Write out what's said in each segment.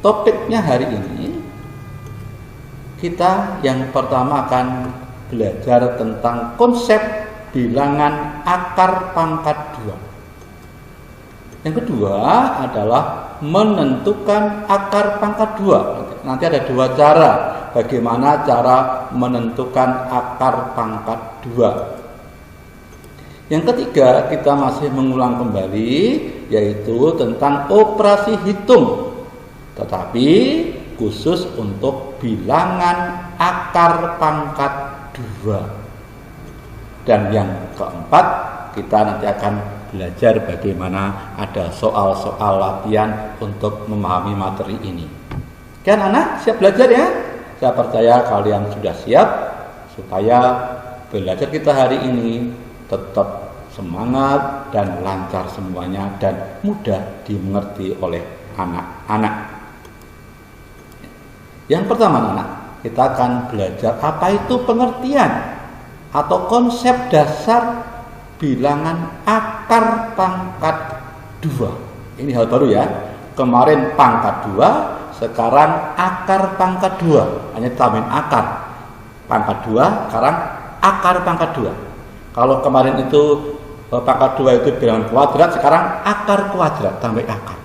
topiknya hari ini kita yang pertama akan belajar tentang konsep bilangan akar pangkat 2. Yang kedua adalah menentukan akar pangkat 2. Nanti ada dua cara bagaimana cara menentukan akar pangkat 2. Yang ketiga kita masih mengulang kembali yaitu tentang operasi hitung, tetapi khusus untuk bilangan akar pangkat 2. Dan yang keempat kita nanti akan belajar bagaimana ada soal-soal latihan untuk memahami materi ini. Kan anak siap belajar ya? Saya percaya kalian sudah siap supaya belajar kita hari ini tetap semangat dan lancar semuanya dan mudah dimengerti oleh anak-anak. Yang pertama anak, kita akan belajar apa itu pengertian atau konsep dasar bilangan akar pangkat 2. Ini hal baru ya. Kemarin pangkat 2, sekarang akar pangkat 2. Hanya tambahin akar pangkat 2, sekarang akar pangkat 2. Kalau kemarin itu pangkat 2 itu bilangan kuadrat, sekarang akar kuadrat tambah akar.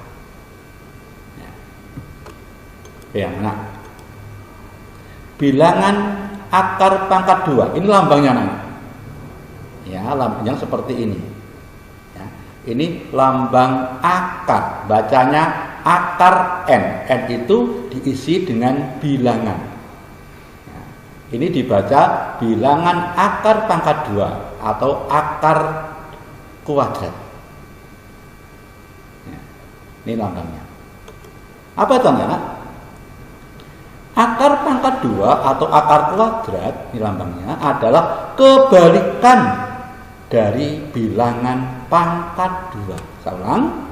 Ya, nah. Bilangan akar pangkat 2. Ini lambangnya anak. Ya, lambangnya seperti ini. Ya, ini lambang akar. Bacanya akar N. N itu diisi dengan bilangan. Ya, ini dibaca bilangan akar pangkat 2 atau akar kuadrat. Ya, ini lambangnya. Apa itu anak? Akar pangkat 2 atau akar kuadrat, ini lambangnya adalah kebalikan dari bilangan pangkat 2. Saya ulang,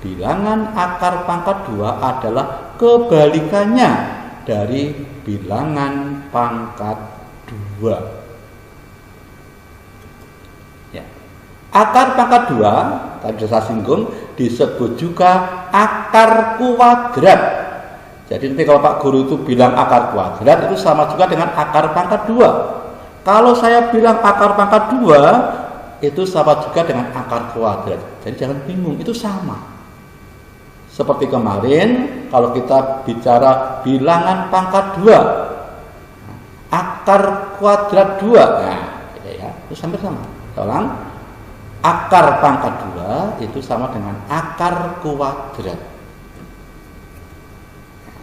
bilangan akar pangkat 2 adalah kebalikannya dari bilangan pangkat 2. Ya. Akar pangkat 2, tadi sudah saya singgung, disebut juga akar kuadrat. Jadi nanti kalau Pak Guru itu bilang akar kuadrat itu sama juga dengan akar pangkat 2. Kalau saya bilang akar pangkat 2 itu sama juga dengan akar kuadrat. Jadi jangan bingung, itu sama. Seperti kemarin kalau kita bicara bilangan pangkat 2, akar kuadrat 2, nah ya, itu hampir sama. Tolong, akar pangkat 2 itu sama dengan akar kuadrat.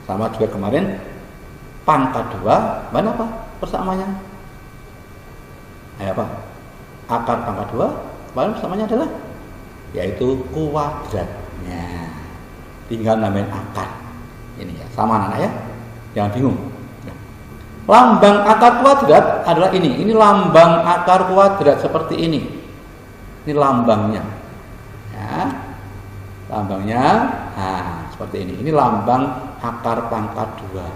Sama juga kemarin pangkat 2, mana apa persamaannya? Apa? Akar pangkat 2, mana persamanya adalah yaitu kuadratnya. Tinggal namain akar. Ini ya, sama anak ya. Jangan bingung. Lambang akar kuadrat adalah ini. Ini lambang akar kuadrat seperti ini. Ini lambangnya. Ya. Lambangnya seperti ini. Ini lambang akar pangkat 2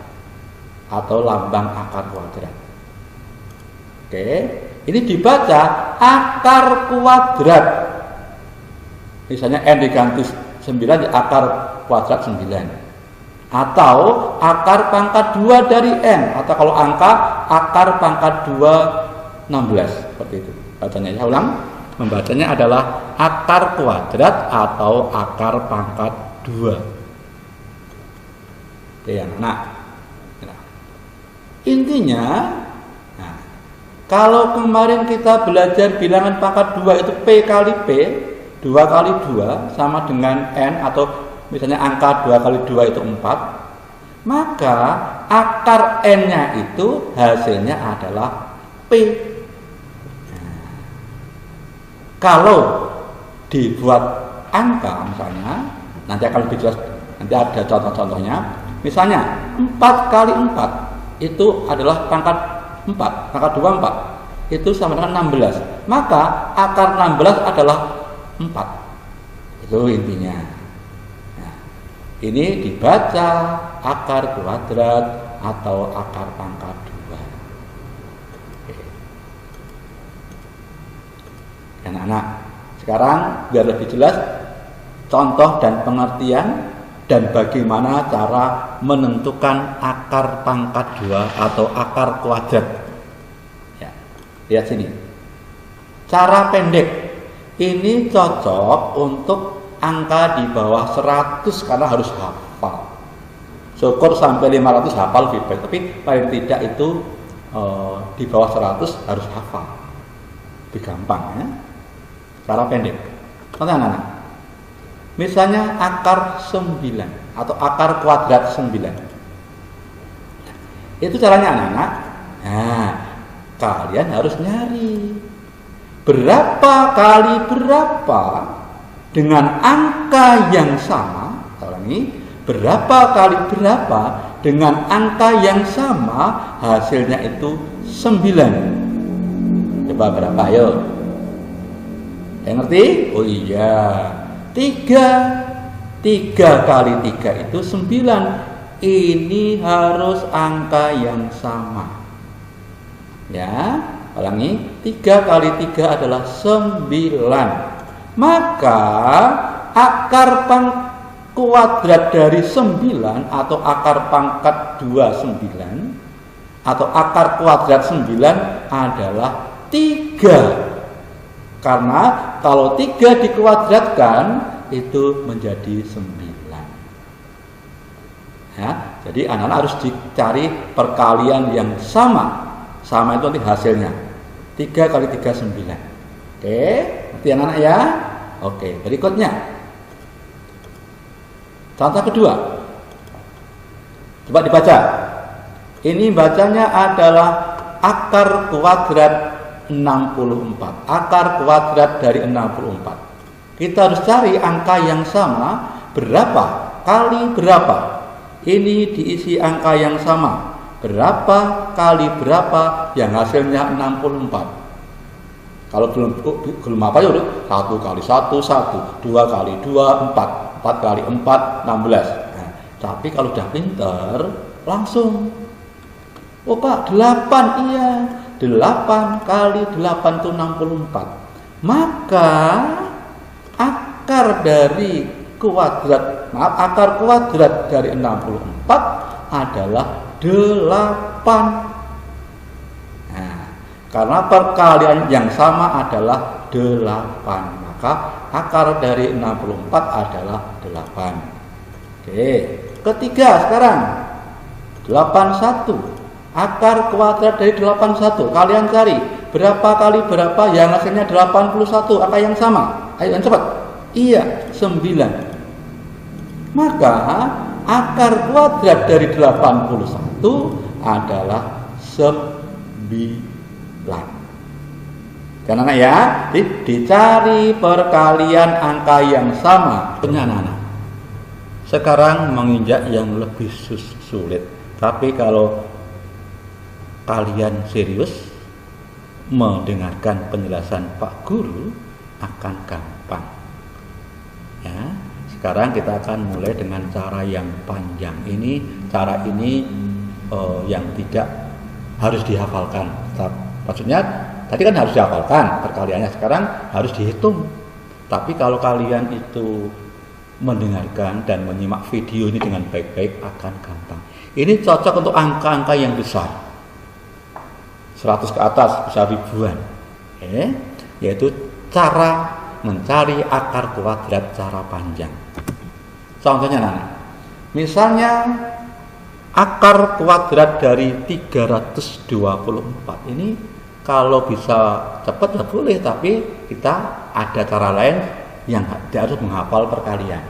atau lambang akar kuadrat. Oke, ini dibaca akar kuadrat. Misalnya N diganti 9 di akar kuadrat 9. Atau akar pangkat 2 dari N, atau kalau angka akar pangkat 2 16 seperti itu. Bacanya ya, ulang. Membacanya adalah akar kuadrat atau akar pangkat 2. Ya, nah, intinya, nah, kalau kemarin kita belajar bilangan pangkat 2 itu P kali P, 2 kali 2 sama dengan N, atau misalnya angka 2 kali 2 itu 4, maka akar N-nya itu hasilnya adalah P. Nah, kalau dibuat angka misalnya, nanti akan lebih jelas, nanti ada contoh-contohnya. Misalnya 4 kali 4 itu adalah pangkat 4, pangkat 2 4. Itu sama dengan 16. Maka akar 16 adalah 4. Itu intinya. Nah, ini dibaca akar kuadrat atau akar pangkat 2. Oke. Anak-anak, sekarang biar lebih jelas contoh dan pengertian dan bagaimana cara menentukan akar pangkat 2 atau akar kuadrat. Ya, lihat sini. Cara pendek ini cocok untuk angka di bawah 100 karena harus hafal. Syukur sampai 500 hafal lebih baik, tapi paling tidak itu di bawah 100 harus hafal. Lebih gampang ya. Cara pendek. Contohnya anak-anak. Misalnya akar 9 atau akar kuadrat 9. Itu caranya anak-anak. Nah, kalian harus nyari berapa kali berapa dengan angka yang sama. Ulangi, berapa kali berapa dengan angka yang sama, hasilnya itu 9. Coba berapa, ayo. Yang ngerti? Oh iya, 3 kali 3 itu 9. Ini harus angka yang sama. Ya, ulangi, 3 kali 3 adalah 9. Maka akar kuadrat dari 9 atau akar pangkat 2 9 atau akar kuadrat 9 adalah 3. Karena kalau 3 dikuadratkan itu menjadi 9. Ya, jadi anak-anak harus dicari perkalian yang sama. Sama itu nanti hasilnya 3 kali 3 9. Oke, ngerti anak-anak ya? Oke, berikutnya contoh kedua. Coba dibaca. Ini bacanya adalah akar kuadrat 64. Akar kuadrat dari 64. Kita harus cari angka yang sama berapa kali berapa. Ini diisi angka yang sama. Berapa kali berapa yang hasilnya 64. Kalau belum apa ya udah 1 kali 1 1, 2 kali 2 4, 4 kali 4 16. Nah, tapi kalau udah pinter langsung. Oh Pak, 8 iya. 8 kali 8 itu 64. Maka akar dari kuadrat, akar kuadrat dari 64 adalah 8. Nah, karena perkalian yang sama adalah 8, maka akar dari 64 adalah 8. Oke, ketiga sekarang 81. Akar kuadrat dari 81. Kalian cari berapa kali berapa yang hasilnya 81, angka yang sama. Ayo cepat. Iya, 9. Maka akar kuadrat dari 81 adalah 9. Kan anak ya? Dicari perkalian angka yang sama. Anak-anak. Sekarang menginjak yang lebih sulit. Tapi kalau kalian serius mendengarkan penjelasan Pak Guru akan gampang. Ya, sekarang kita akan mulai dengan cara yang panjang. Cara ini yang tidak harus dihafalkan. Maksudnya tadi kan harus dihafalkan perkaliannya, sekarang harus dihitung. Tapi kalau kalian itu mendengarkan dan menyimak video ini dengan baik-baik akan gampang. Ini cocok untuk angka-angka yang besar. 100 ke atas bisa ribuan. Yaitu cara mencari akar kuadrat cara panjang. Contohnya Nana. Misalnya akar kuadrat dari 324 ini kalau bisa cepat ya boleh, tapi kita ada cara lain yang harus menghafal perkalian.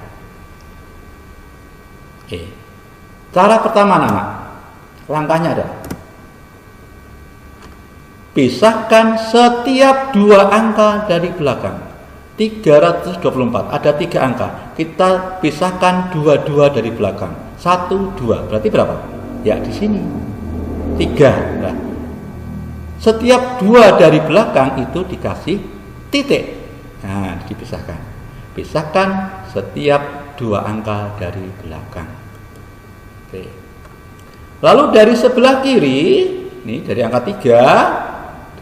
Oke. Cara pertama Nana, langkahnya ada. Pisahkan setiap 2 angka dari belakang. 324 ada 3 angka. Kita pisahkan 2 dari belakang. 1 2 berarti berapa? Ya di sini 3. Nah, setiap 2 dari belakang itu dikasih titik. Nah, dipisahkan. Pisahkan setiap 2 angka dari belakang. Oke. Lalu dari sebelah kiri, nih dari angka 3.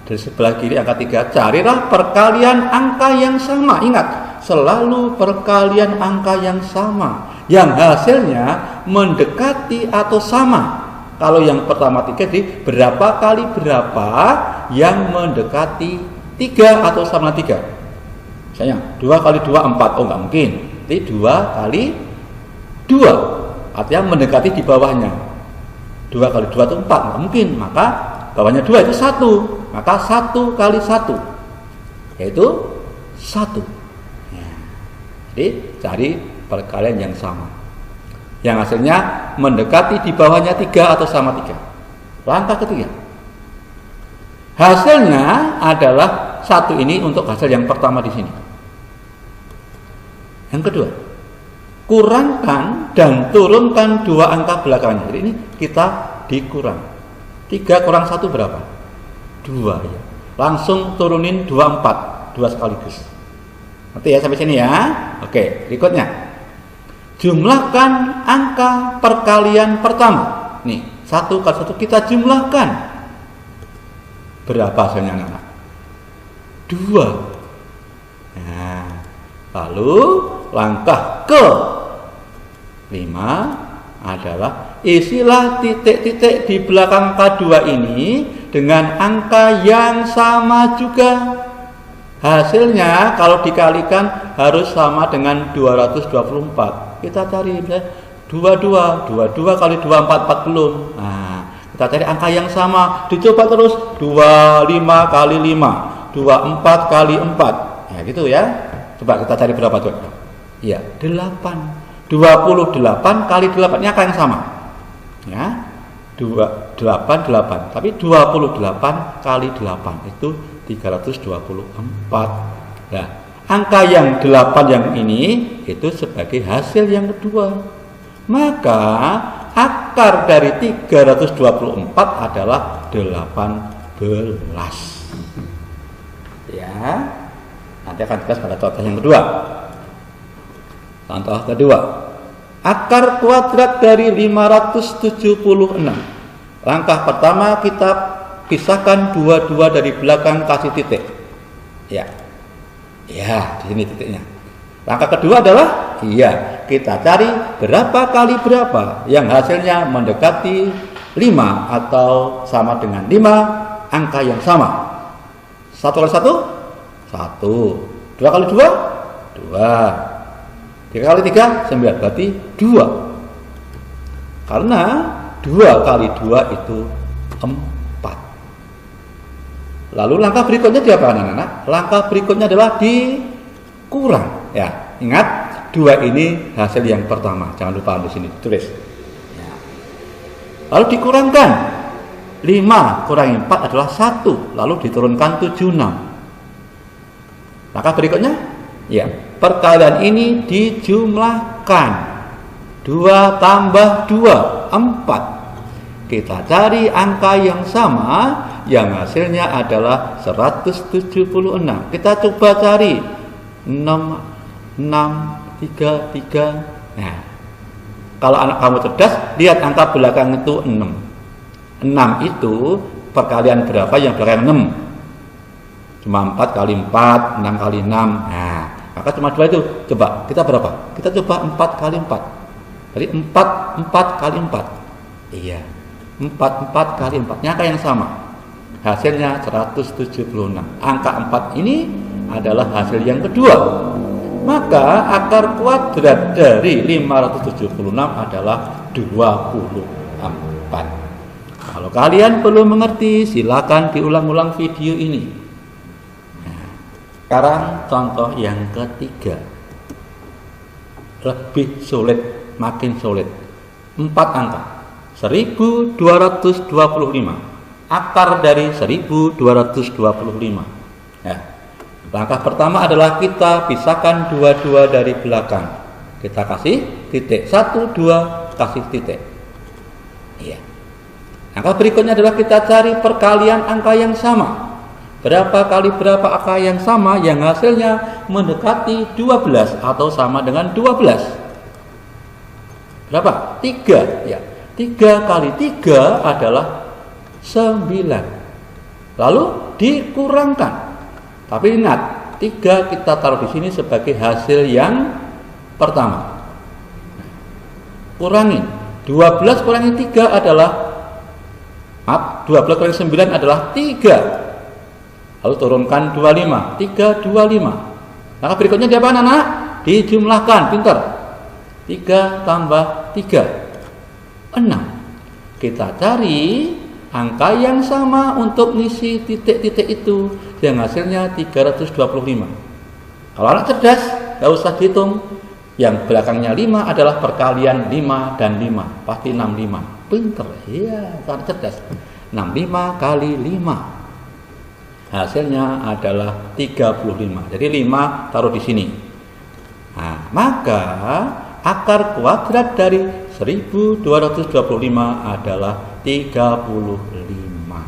Dari sebelah kiri angka 3, carilah perkalian angka yang sama. Ingat, selalu perkalian angka yang sama. yang hasilnya mendekati atau sama. Kalau yang pertama 3, jadi berapa kali berapa yang mendekati 3 atau sama 3. Misalnya 2 kali 2 4, oh nggak mungkin. Jadi 2 kali 2, artinya mendekati di bawahnya. 2 kali 2 itu 4, nggak mungkin. Maka bawahnya 2 itu 1, maka 1 kali 1 yaitu 1. Jadi cari perkalian yang sama, yang hasilnya mendekati di bawahnya 3 atau sama 3. Langkah ketiga, hasilnya adalah 1 ini untuk hasil yang pertama di sini. Yang kedua, kurangkan dan turunkan 2 angka belakangnya. Jadi ini kita dikurang. 3 kurang 1 berapa? 2 ya. Langsung turunin 2 4, 2 sekaligus. Nanti ya sampai sini ya. Oke, berikutnya. Jumlahkan angka perkalian pertama. Nih, 1 kali 1 kita jumlahkan. Berapa hasilnya anak-anak? 2. Nah, lalu langkah ke 5 adalah isilah titik-titik di belakang angka 2 ini dengan angka yang sama juga. Hasilnya kalau dikalikan harus sama dengan 224. Kita cari misalnya 22 kali 2 4 belum. Nah, kita cari angka yang sama, dicoba terus 25 kali 5, 24 kali 4. Ya gitu ya. Coba kita cari berapa tuh? Iya, 8. 28 kali 8 ini angka yang sama. Ya. 8. Tapi 28 kali 8 itu 324. Nah, angka yang 8 yang ini itu sebagai hasil yang kedua. Maka akar dari 324 adalah 18. Ya. Nanti akan jelas pada contoh yang kedua. Contoh kedua, akar kuadrat dari 576. Langkah pertama kita pisahkan 22 dari belakang, kasih titik. Ya, di sini titiknya. Langkah kedua adalah, kita cari berapa kali berapa yang hasilnya mendekati 5 atau sama dengan 5, angka yang sama. 1 kali 1, 1. 2 kali 2, 2. 3 kali 3, 9, berarti 2. Karena 2 kali 2 itu 4. Lalu langkah berikutnya di apa anak-anak? Langkah berikutnya adalah dikurang. Ya, ingat 2 ini hasil yang pertama. Jangan lupa di sini tulis. Ya. Lalu dikurangkan. 5 kurangi 4 adalah 1. Lalu diturunkan 76. Langkah berikutnya, perkalian ini dijumlahkan. 2 tambah 2, 4. Kita cari angka yang sama, yang hasilnya adalah 176. Kita coba cari 6, 3. Nah, kalau anak kamu cerdas, lihat angka belakang itu 6. 6 itu perkalian berapa yang belakang 6? Cuma 4 kali 4, 6 kali 6. Nah, maka cuma 2 itu. Coba, kita berapa? Kita coba 4 kali 4. Jadi 4 kali 4. Iya. 4 kali 4. Ini angka yang sama. Hasilnya 176. Angka 4 ini adalah hasil yang kedua. Maka akar kuadrat dari 576 adalah 24. Kalau kalian belum mengerti, silakan diulang-ulang video ini. Nah, sekarang contoh yang ketiga. Lebih sulit, makin sulit. 4 angka. 1225. Akar dari 1225. Nah, langkah pertama adalah kita pisahkan 22 dari belakang. Kita kasih titik. 1, 2, kasih titik. Iya. Angka berikutnya adalah kita cari perkalian angka yang sama. Berapa kali berapa angka yang sama yang hasilnya mendekati 12 atau sama dengan 12. Berapa? 3. Ya. 3 kali 3 adalah 9. Lalu dikurangkan. Tapi ingat, 3 kita taruh di sini sebagai hasil yang pertama. kurangi 12 kurangi 3 adalah 12 kurangi 9 adalah 3. Lalu turunkan 25, 3 25. Maka berikutnya di apa anak? Dijumlahkan, pintar. 3 tambah 3 6. Kita cari angka yang sama untuk ngisi titik-titik itu, yang hasilnya 325. Kalau anak cerdas, gak usah dihitung. Yang belakangnya 5 adalah perkalian 5 dan 5. Pasti 65. Pinter. Iya, anak cerdas. 65 kali 5. Hasilnya adalah 35. Jadi 5 taruh di sini. Nah, maka akar kuadrat dari 1225 adalah 35.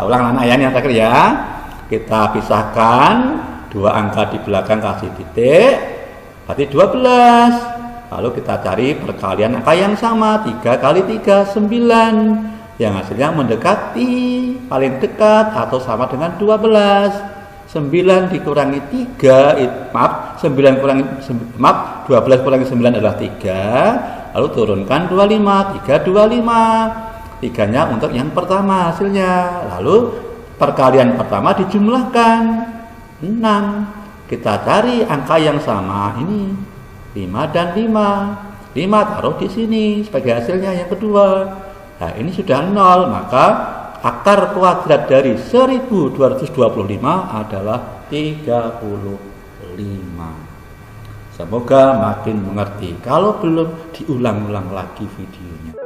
Ulang anak ya, yang terakhir ya. Kita pisahkan dua angka di belakang, kasih titik, berarti 12. Lalu kita cari perkalian angka yang sama, 3 kali 3 9, yang hasilnya mendekati, paling dekat atau sama dengan 12. 9 dikurangi 3, 12 kurangi 9 adalah 3. Lalu turunkan 25, 3 25. 3-nya untuk yang pertama hasilnya. Lalu perkalian pertama dijumlahkan 6. Kita cari angka yang sama ini 5 dan 5. 5 taruh di sini sebagai hasilnya yang kedua. Nah, ini sudah 0, maka akar kuadrat dari 1225 adalah 35. Semoga makin mengerti. Kalau belum, diulang-ulang lagi videonya.